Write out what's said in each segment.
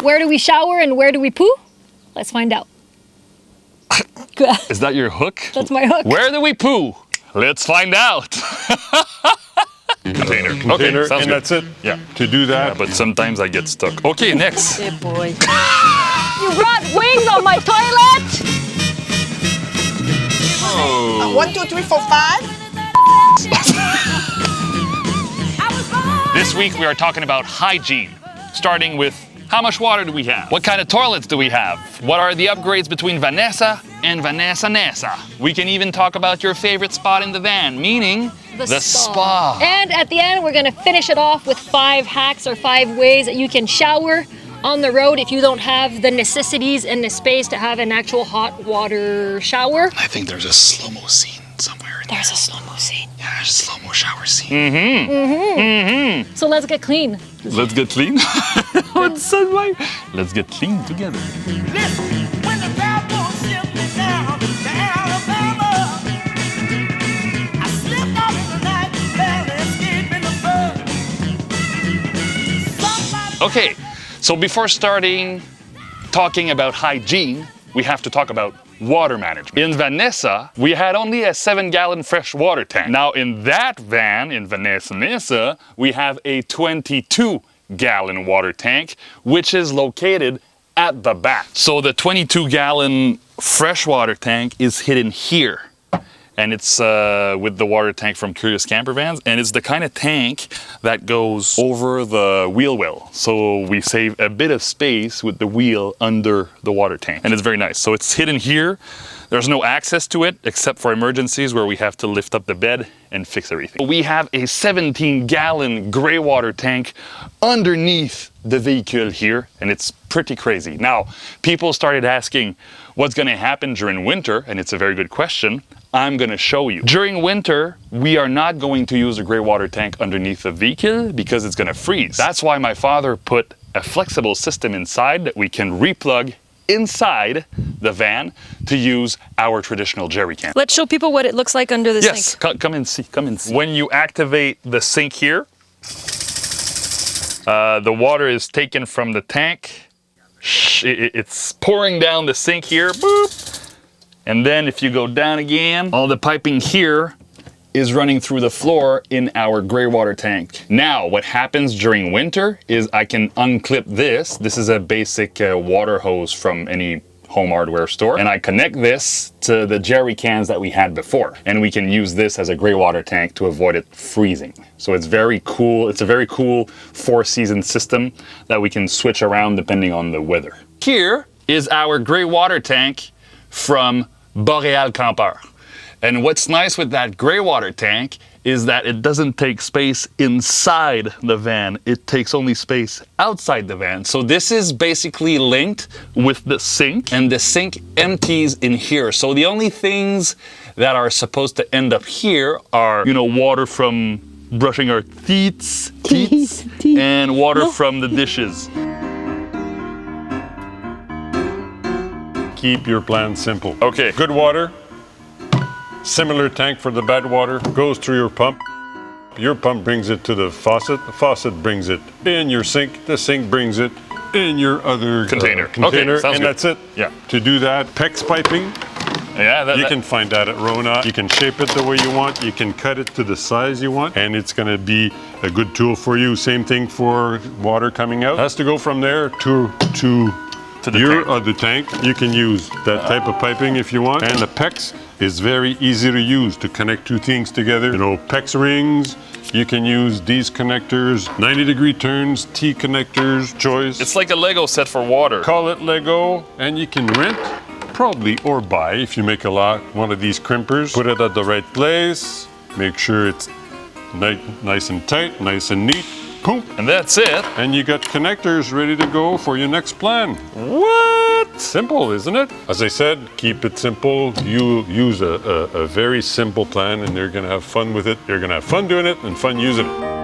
Where do we shower and where do we poo? Let's find out. Is that your hook? That's my hook. Where do we poo? Let's find out. Container. Okay, sounds and good. that's it. Yeah. To do that. Yeah, but sometimes I get stuck. Okay, next. Good boy. You brought wings on my toilet! Oh. 1, 2, 3, 4, 5. This week we are talking about hygiene, starting with how much water do we have? What kind of toilets do we have? What are the upgrades between Vanessa and Vanessa? We can even talk about your favorite spot in the van, meaning the spa. And at the end, we're gonna finish it off with 5 hacks or 5 ways that you can shower on the road if you don't have the necessities and the space to have an actual hot water shower. I think there's a slow-mo scene somewhere. There's a slow-mo scene. Yeah, there's a slow-mo shower scene. So let's get clean. Let's get clean. On Sunday. Let's get clean together. Okay, so before starting talking about hygiene, we have to talk about water management. In Vanessa, we had only a 7-gallon fresh water tank. Now in that van, in Vanessa, we have a 22-gallon water tank, which is located at the back. So the 22-gallon fresh water tank is hidden here. And it's with the water tank from Curious Camper Vans, and it's the kind of tank that goes over the wheel well. So we save a bit of space with the wheel under the water tank, and it's very nice. So it's hidden here. There's no access to it except for emergencies where we have to lift up the bed and fix everything. We have a 17-gallon gray water tank underneath the vehicle here, and it's pretty crazy. Now, people started asking what's gonna happen during winter, and it's a very good question. I'm gonna show you. During winter, we are not going to use a gray water tank underneath the vehicle because it's gonna freeze. That's why my father put a flexible system inside that we can replug inside the van to use our traditional jerry can. Let's show people what it looks like under the sink. Yes, come and see, come and see. When you activate the sink here, the water is taken from the tank. It's pouring down the sink here, boop. And then if you go down again, all the piping here is running through the floor in our gray water tank. Now, what happens during winter is I can unclip this. This is a basic water hose from any home hardware store. And I connect this to the jerry cans that we had before. And we can use this as a gray water tank to avoid it freezing. So it's very cool. It's a very cool 4-season system that we can switch around depending on the weather. Here is our gray water tank from Boreal Camper. And what's nice with that gray water tank is that it doesn't take space inside the van. It takes only space outside the van. So this is basically linked with the sink, and the sink empties in here. So the only things that are supposed to end up here are, you know, water from brushing our teeth. And water from the dishes. Keep your plan simple. Okay. Good water, similar tank for the bad water, goes through your pump. Your pump brings it to the faucet brings it in your sink, the sink brings it in your other container. Okay, sounds and good. that's it. Yeah. To do that, PEX piping, Yeah, you can find that at Rona. You can shape it the way you want, you can cut it to the size you want, and it's gonna be a good tool for you. Same thing for water coming out. Has to go from there to the your tank. other tank. You can use that type of piping if you want. And the PEX is very easy to use to connect two things together. You know, PEX rings, you can use these connectors, 90-degree turns, T connectors, choice. It's like a Lego set for water. Call it Lego, and you can rent, probably, or buy if you make one of these crimpers. Put it at the right place, make sure it's nice and tight, nice and neat. Boom. And that's it. And you got connectors ready to go for your next plan. What? Simple, isn't it? As I said, keep it simple. You use a very simple plan and you're gonna have fun with it. You're gonna have fun doing it and fun using it.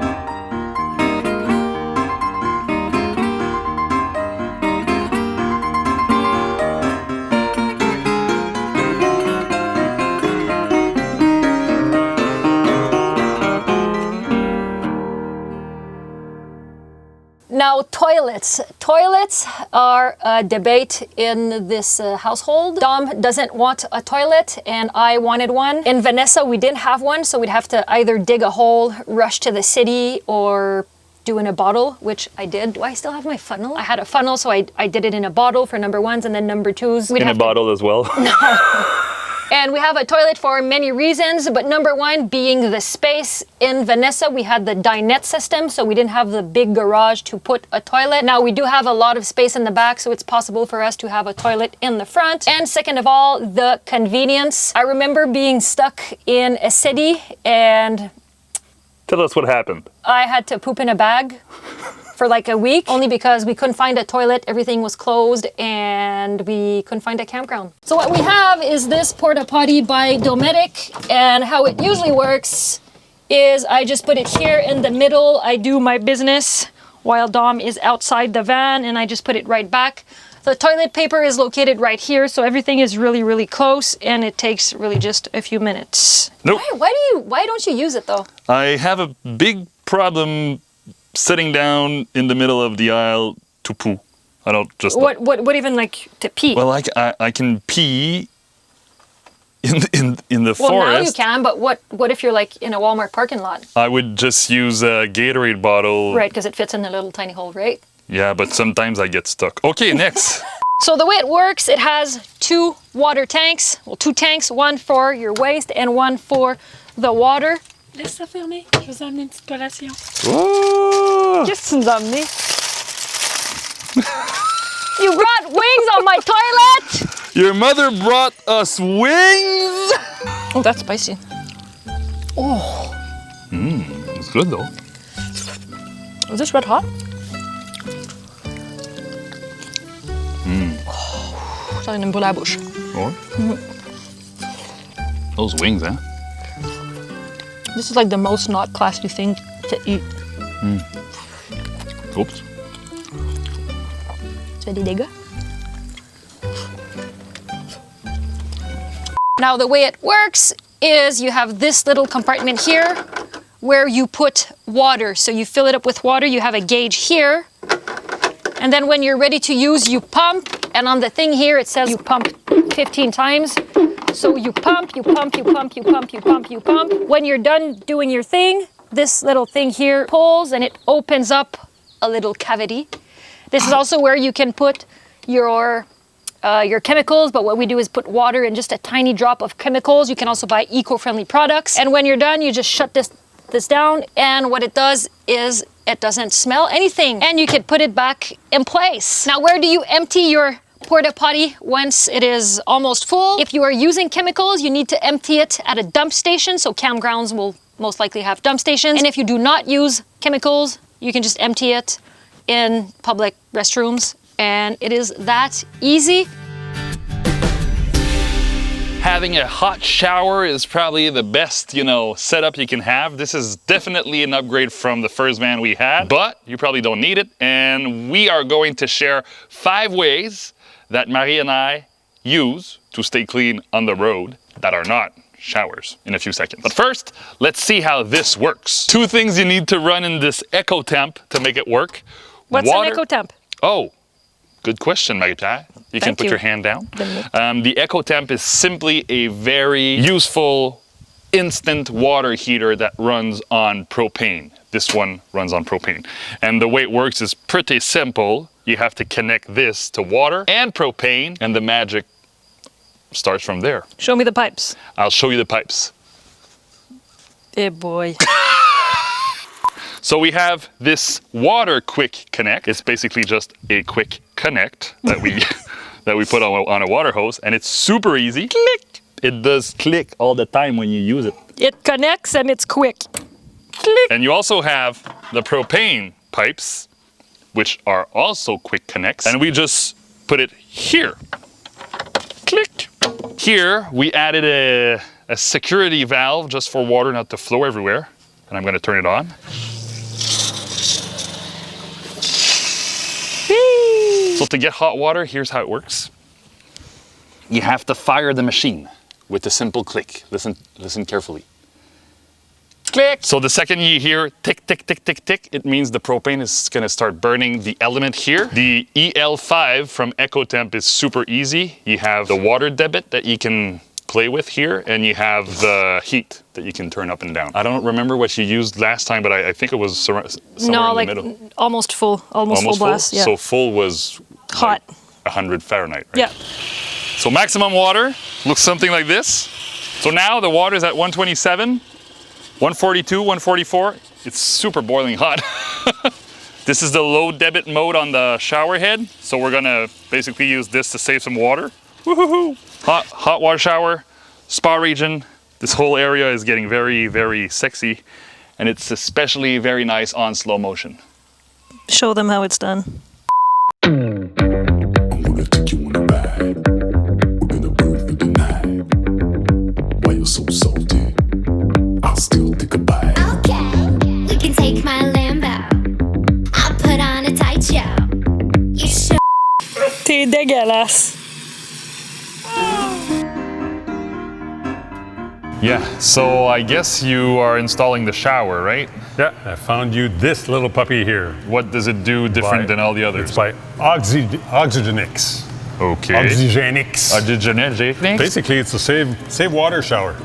Now, toilets. Toilets are a debate in this household. Dom doesn't want a toilet and I wanted one. In Vanessa, we didn't have one, so we'd have to either dig a hole, rush to the city, or do in a bottle, which I did. Do I still have my funnel? I had a funnel, so I did it in a bottle for number ones, and then number twos. In a bottle as well? And we have a toilet for many reasons, but number one being the space. In Vanessa, we had the dinette system, so we didn't have the big garage to put a toilet. Now we do have a lot of space in the back, so it's possible for us to have a toilet in the front. And second of all, the convenience. I remember being stuck in a city and Tell us what happened. I had to poop in a bag for like a week, only because we couldn't find a toilet, everything was closed, and we couldn't find a campground. So what we have is this porta potty by Dometic, and how it usually works is I just put it here in the middle. I do my business while Dom is outside the van, and I just put it right back. The toilet paper is located right here, so everything is really, really close, and it takes really just a few minutes. Nope. Why don't you use it though? I have a big problem sitting down in the middle of the aisle to poo. I don't just... What even like to pee? Well, I can pee in the well, forest. now you can, but what if you're like in a Walmart parking lot? I would just use a Gatorade bottle. Right, because it fits in the little tiny hole, right? Yeah, but sometimes I get stuck. Okay, next. So the way it works, it has 2 water tanks. Well, 2 tanks, one for your waste and one for the water. Laisse ça fermer, je vous emmène une petite collation. Oh! Qu'est-ce que tu nous as amené? You brought wings on my toilet! Your mother brought us wings! Oh, that's spicy. Oh. It's good though. Is this red hot? Ça vient de me brûler la bouche. Oh. Those wings, eh? This is like the most not classy thing to eat. Oops. Tu fais des dégâts? Now the way it works is you have this little compartment here where you put water. So you fill it up with water, you have a gauge here. And then when you're ready to use, you pump. And on the thing here, it says you pump 15 times. So you pump, you pump, you pump, you pump, you pump, you pump. When you're done doing your thing, this little thing here pulls and it opens up a little cavity. This is also where you can put your chemicals, but what we do is put water and just a tiny drop of chemicals. You can also buy eco-friendly products. And when you're done, you just shut this down, and what it does is it doesn't smell anything, and you can put it back in place. Now, where do you empty your porta potty once it is almost full? If you are using chemicals, you need to empty it at a dump station, so campgrounds will most likely have dump stations. And if you do not use chemicals, you can just empty it in public restrooms, and it is that easy. Having a hot shower is probably the best, setup you can have. This is definitely an upgrade from the first van we had, but you probably don't need it. And we are going to share 5 ways that Marie and I use to stay clean on the road that are not showers in a few seconds. But first, let's see how this works. 2 things you need to run in this EcoTemp to make it work. What's an EcoTemp? Oh, good question, Marie-Pierre. You can put your hand down. The EcoTemp is simply a very useful instant water heater that runs on propane. This one runs on propane. And the way it works is pretty simple. You have to connect this to water and propane, and the magic starts from there. Show me the pipes. I'll show you the pipes. Eh boy. So we have this water quick connect. It's basically just a quick connect that we that we put on a water hose, and it's super easy. Click. It does click all the time when you use it. It connects and it's quick. Click. And you also have the propane pipes, which are also quick connects, and we just put it here. Click. Here we added a security valve just for water not to flow everywhere, and I'm going to turn it on. So to get hot water, here's how it works. You have to fire the machine with a simple click. Listen carefully. Click. So the second you hear tick, tick, tick, tick, tick, it means the propane is gonna start burning the element here. The EL5 from ERRATUM is super easy. You have the water debit that you can play with here, and you have the heat that you can turn up and down. I don't remember what you used last time, but I think it was somewhere in the middle. Almost full, almost full blast. Yeah. So full was hot. Like 100 Fahrenheit, right? Yeah. So maximum water looks something like this. So now the water is at 127, 142, 144. It's super boiling hot. This is the low debit mode on the shower head. So we're gonna basically use this to save some water. Woohoo! Hot water shower, spa region. This whole area is getting very, very sexy, and it's especially very nice on slow motion. Show them how it's done. I'm gonna take you on a ride. We're gonna burn through the night. Why you're so salty? I'll still take a bite. Okay, you can take my Lambo. I'll put on a tight show. You should. T'es dégueulasse. Yeah, so I guess you are installing the shower, right? Yeah, I found you this little puppy here. What does it do different than all the others? It's by Oxygenix. Okay. Oxygenix. Oxygenix? Basically, it's a save water shower.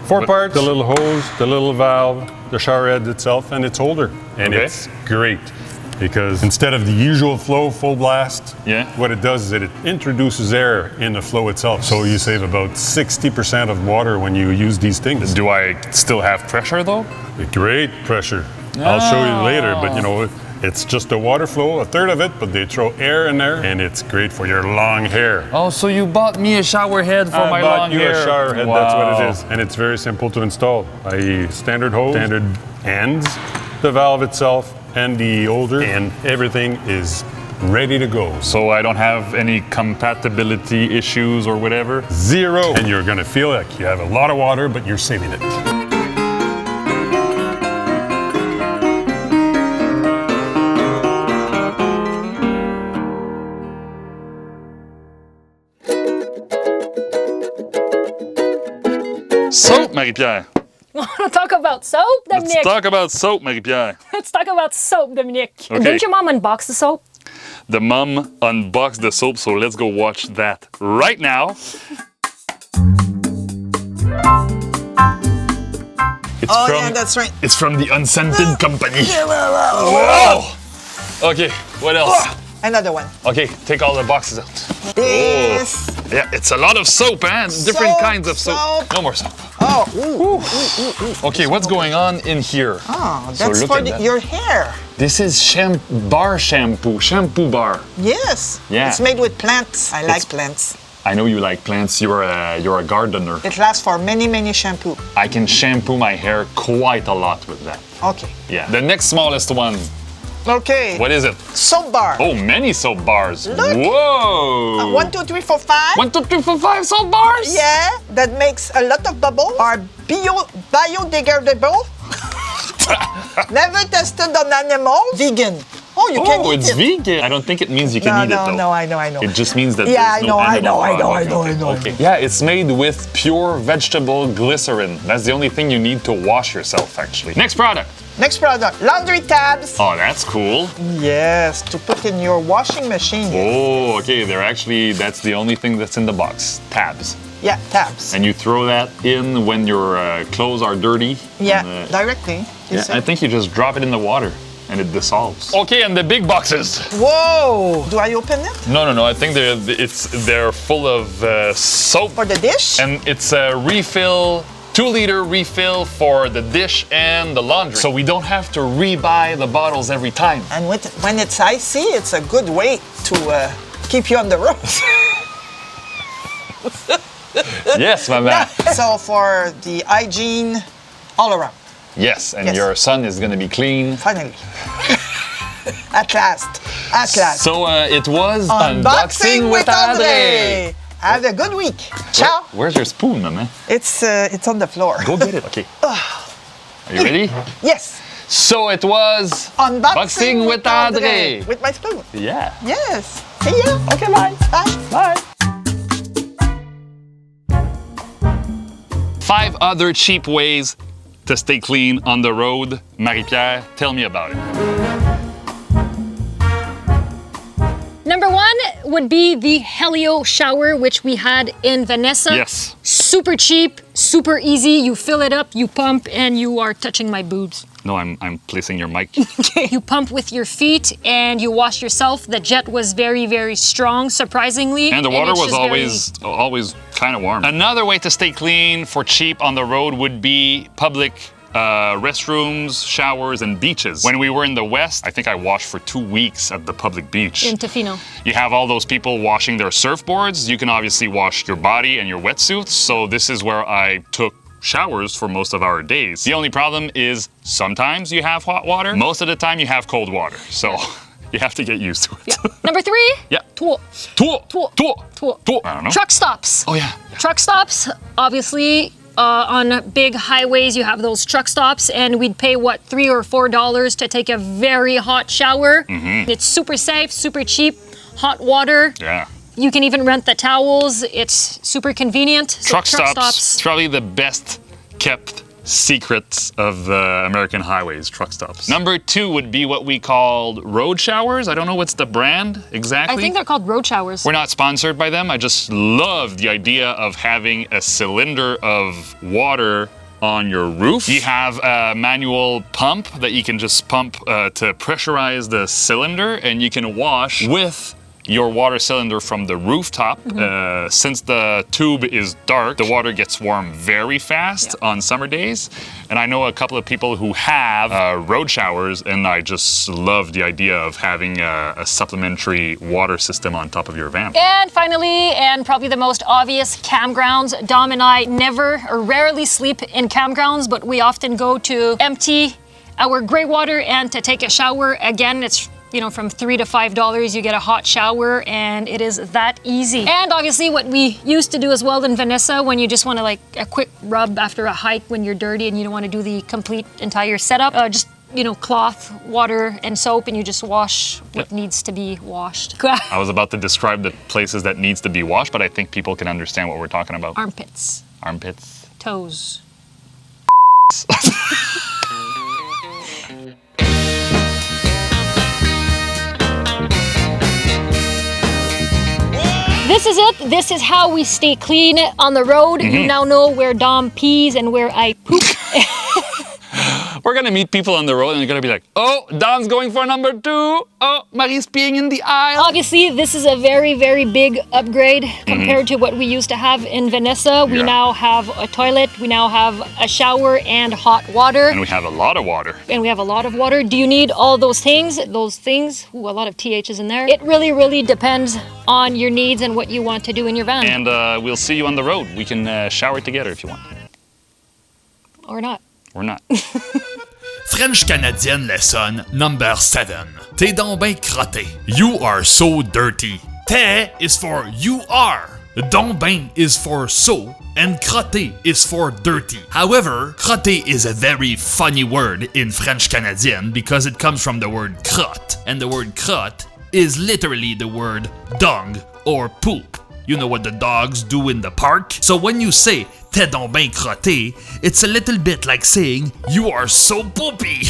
Four But- parts, the little hose, the little valve, the shower head itself, and its holder. And Okay. it's great because instead of the usual flow, full blast, Yeah. what it does is it introduces air in the flow itself. So you save about 60% of water when you use these things. Do I still have pressure though? Great pressure. I'll show you later, but you know, it's just a water flow, a third of it, but they throw air in there, and it's great for your long hair. Oh, so you bought me a shower head for I my bought long you hair. a shower head, Wow. that's what it is. And it's very simple to install. A standard hose, standard ends, the valve itself, and the holder, and everything is ready to go. So I don't have any compatibility issues or whatever? Zero. And you're gonna feel like you have a lot of water, but you're saving it. Soap, Marie-Pierre. Want to talk about soap, Let's Dominique? talk about soap, Marie-Pierre. Let's talk about soap, Dominique. Okay. Didn't your mom unbox the soap? The mom unboxed the soap, so let's go watch that right now. It's Oh, yeah, that's right. It's from the Unscented Company. Whoa! Okay, what else? Oh, another one. Okay, take all the boxes out. This. Yeah, it's a lot of soap, eh? Different kinds of soap. No more soap. Oh, ooh. Okay, what's going on in here? Oh, So that's look for at that. your hair. This is bar shampoo bar. Yes. Yeah. It's made with plants. I like plants. I know you like plants. You're a gardener. It lasts for many, many shampoo. I can shampoo my hair quite a lot with that. Okay. Yeah. The next smallest one. Okay. What is it? Soap bar. Oh, many soap bars. Look. Whoa. 1, 2, 3, 4, 5. 1, 2, 3, 4, 5 soap bars. Yeah, that makes a lot of bubbles. Are biodegradable. Never tested on animals. Vegan. Oh, you can Oh, eat it's it. vegan. I don't think it means you can eat it though. No, I know. It just means that Yeah, there's no I animal. know. Okay. Yeah, it's made with pure vegetable glycerin. That's the only thing you need to wash yourself, actually. Next product. Next product, laundry tabs. Oh, that's cool. Yes, to put in your washing machine. Oh, okay. That's the only thing that's in the box. Tabs. Yeah, tabs. And you throw that in when your clothes are dirty. Yeah, And, directly. You yeah, see? I think you just drop it in the water and it dissolves. Okay, and the big boxes. Whoa! Do I open it? No. I think they're full of soap. For the dish? And it's a refill, 2-liter refill for the dish and the laundry. So we don't have to rebuy the bottles every time. And when it's icy, it's a good way to keep you on the road. Yes, my man. So for the hygiene all around, Yes, and Yes. your son is gonna be clean. finally. At last. So it was Unboxing with Andre. Have a good week. Ciao. Where's your spoon, my man? It's on the floor. Go get it. Okay. Are you ready? Yes. So it was Unboxing with Andre. With my spoon. Yeah. Yes. See ya. Okay, bye. Bye. Bye. 5 other cheap ways to stay clean on the road. Marie-Pierre, tell me about it. Number one would be the Helio shower, which we had in Vanessa. Yes. Super cheap, super easy. You fill it up, you pump, and you are touching my boobs. No, I'm placing your mic. You pump with your feet and you wash yourself. The jet was very, very strong, surprisingly. And the water it's was just always kind of warm. Another way to stay clean for cheap on the road would be public restrooms, showers, and beaches. When we were in the West, I think I washed for 2 weeks at the public beach. in Tofino. You have all those people washing their surfboards. You can obviously wash your body and your wetsuits. So this is where I took showers for most of our days. The only problem is sometimes you have hot water. Most of the time you have cold water. So you have to get used to it. Yeah. Number three? Yeah. Tool. Tool. Tool. Tool. Tool. Tool. I don't know. Truck stops. Oh yeah. Truck stops, obviously, on big highways, you have those truck stops, and we'd pay, what, $3 or $4 to take a very hot shower. It's super safe, super cheap, hot water. Yeah. You can even rent the towels. It's super convenient. So Truck stops. It's probably the best kept secrets of the American highways, truck stops. Number two would be what we called road showers. I don't know what's the brand exactly. I think they're called road showers. We're not sponsored by them. I just love the idea of having a cylinder of water on your roof. You have a manual pump that you can just pump to pressurize the cylinder, and you can wash with your water cylinder from the rooftop. Since the tube is dark, the water gets warm very fast on summer days. And I know a couple of people who have road showers, and I just love the idea of having a supplementary water system on top of your van. And finally, and probably the most obvious, campgrounds. Dom and I never or rarely sleep in campgrounds, but we often go to empty our gray water and to take a shower. Again, it's from $3 to $5, you get a hot shower, and it is that easy. And obviously what we used to do as well in Vanessa, when you just want to like a quick rub after a hike when you're dirty and you don't want to do the complete entire setup, just cloth, water, and soap, and you just wash what needs to be washed. I was about to describe the places that needs to be washed, but I think people can understand what we're talking about. Armpits. Armpits. Toes. This is it. This is how we stay clean on the road. You now know where Dom pees and where I poop. We're gonna meet people on the road and they're gonna be like, oh, Dom's going for number 2. Oh, Marie's peeing in the aisle. Obviously, this is a very, very big upgrade compared to what we used to have in Vanessa. We now have a toilet, we now have a shower and hot water. And we have a lot of water. Do you need all those things? Ooh, a lot of THs in there. It really, really depends on your needs and what you want to do in your van. And we'll see you on the road. We can shower together if you want. Or not. Or not. French Canadienne lesson number 7. T'es donc ben crotté. You are so dirty. T'es is for you are. Donc ben is for so, and crotté is for dirty. However, crotté is a very funny word in French Canadienne because it comes from the word crotte, and the word crotte is literally the word dung or poop. You know what the dogs do in the park? So when you say t'es donc ben crotté, it's a little bit like saying you are so poopy.